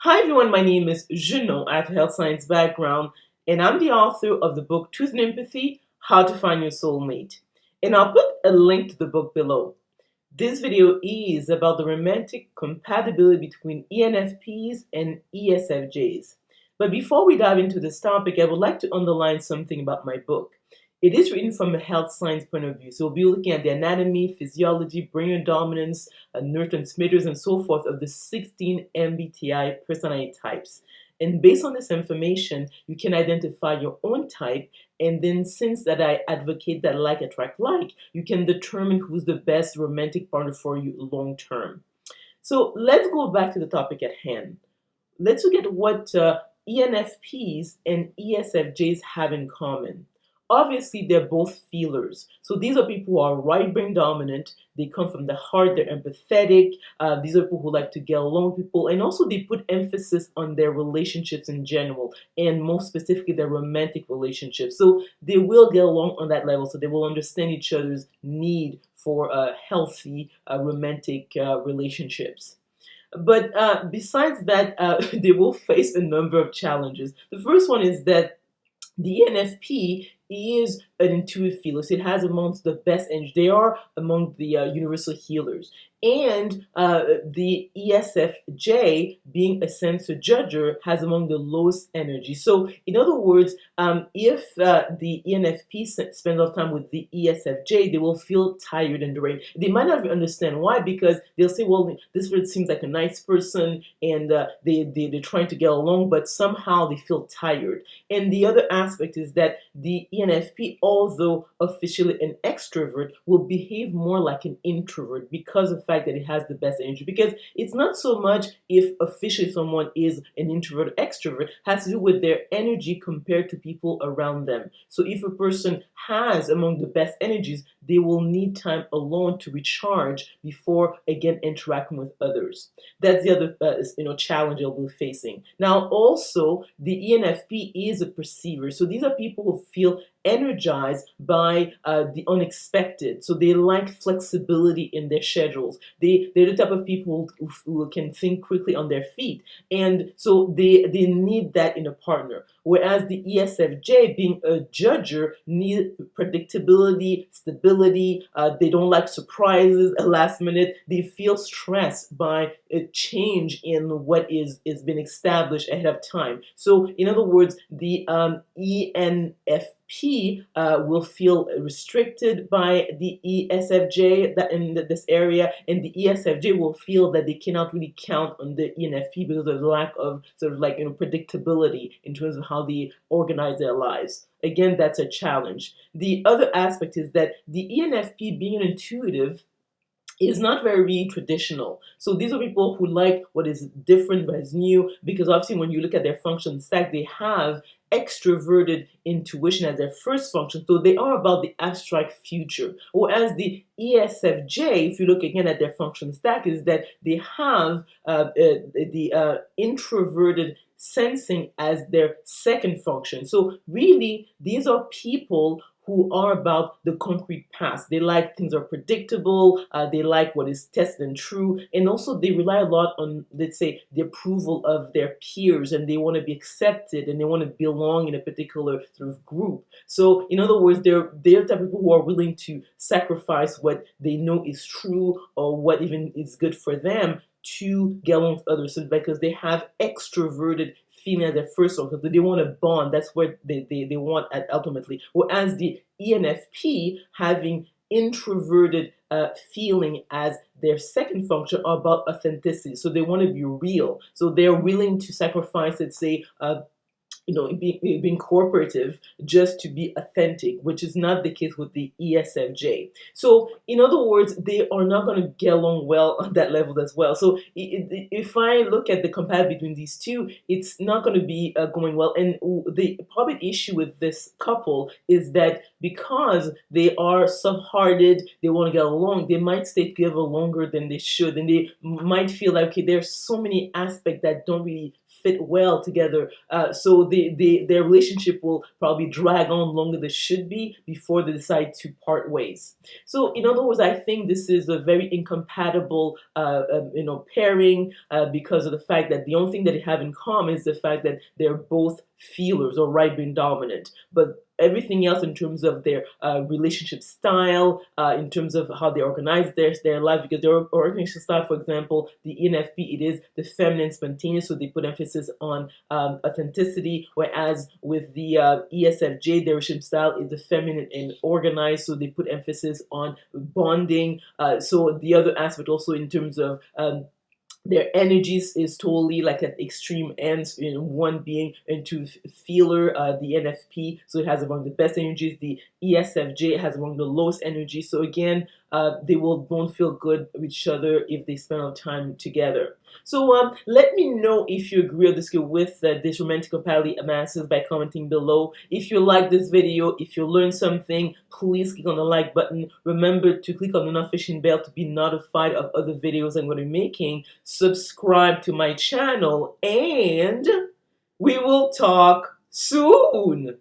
Hi everyone, my name is Junon. I have a health science background and I'm the author of the book Truth and Empathy, How to Find Your Soulmate. And I'll put a link to the book below. This video is about the romantic compatibility between ENFPs and ESFJs. But before we dive into this topic, I would like to underline something about my book. It is written from a health science point of view, so we'll be looking at the anatomy, physiology, brain dominance, neurotransmitters, and so forth of the 16 MBTI personality types. And based on this information, you can identify your own type. And then, since that I advocate that like attract like, you can determine who's the best romantic partner for you long term. So let's go back to the topic at hand. Let's look at what ENFPs and ESFJs have in common. Obviously, they're both feelers. So these are people who are right brain dominant. They come from the heart. They're empathetic. These are people who like to get along with people. And also, they put emphasis on their relationships in general, and most specifically, their romantic relationships. So they will get along on that level. So they will understand each other's need for healthy romantic relationships. But besides that, they will face a number of challenges. The first one is that the ENFP is an intuitive feeler, so it has amongst the best energy. They are among the universal healers. And the ESFJ, being a sensor judger, has among the lowest energy. So, in other words, if the ENFP spends a lot of time with the ESFJ, they will feel tired and drained. They might not understand why, because they'll say, well, this person seems like a nice person, and they're trying to get along, but somehow they feel tired. And the other aspect is that the ENFP, although officially an extrovert, will behave more like an introvert because of the fact that it has the best energy. Because it's not so much if officially someone is an introvert or extrovert, it has to do with their energy compared to people around them. So if a person has among the best energies, they will need time alone to recharge before again interacting with others. That's the other challenge they'll be facing. Now also, the ENFP is a perceiver. So these are people who feel energized by the unexpected. So they like flexibility in their schedules. They're the type of people who can think quickly on their feet. And so they need that in a partner. Whereas the ESFJ, being a judger, need predictability, stability. They don't like surprises at last minute. They feel stressed by a change in what is been established ahead of time. So in other words, the ENFP will feel restricted by the ESFJ in this area, and the ESFJ will feel that they cannot really count on the ENFP because of the lack of predictability in terms of how they organize their lives. Again, that's a challenge. The other aspect is that the ENFP, being intuitive, is not very traditional. So these are people who like what is different, what is new, because obviously when you look at their function stack, they have extroverted intuition as their first function. So they are about the abstract future. Whereas the ESFJ, if you look again at their function stack, is that they have the introverted sensing as their second function. So really, these are people who are about the concrete past. They like things are predictable, they like what is tested and true, and also they rely a lot on, let's say, the approval of their peers, and they want to be accepted, and they want to belong in a particular sort of group. So, in other words, they're the type of people who are willing to sacrifice what they know is true or what even is good for them to get along with others, so because they have extroverted feeling at their first one, because they want to bond. That's what they want ultimately. Whereas the ENFP, having introverted feeling as their second function, are about authenticity. So they want to be real. So they're willing to sacrifice, let's say, being cooperative just to be authentic, which is not the case with the ESFJ. So, in other words, they are not going to get along well on that level as well. So, if I look at the compatibility between these two, it's not going to be going well. And the probably issue with this couple is that because they are soft-hearted, they want to get along, they might stay together longer than they should, and they might feel like, okay, there's so many aspects that don't really fit well together. So they their relationship will probably drag on longer than it should be before they decide to part ways. So in other words, I think this is a very incompatible pairing because of the fact that the only thing that they have in common is the fact that they're both feelers or right brain dominant, but everything else in terms of their relationship style, in terms of how they organize their life, because their organization style, for example, the ENFP, it is the feminine spontaneous, so they put emphasis on authenticity, whereas with the ESFJ, their relationship style is the feminine and organized, so they put emphasis on bonding. So the other aspect also in terms of their energies is totally like at extreme ends, one being into feeler, the NFP, so it has among the best energies. The ESFJ has among the lowest energy. So again, they won't feel good with each other if they spend a lot of time together. So let me know if you agree or disagree with this romantic compatibility analysis by commenting below. If you like this video, if you learned something, please click on the like button. Remember to click on the notification bell to be notified of other videos I'm going to be making. Subscribe to my channel, and we will talk soon.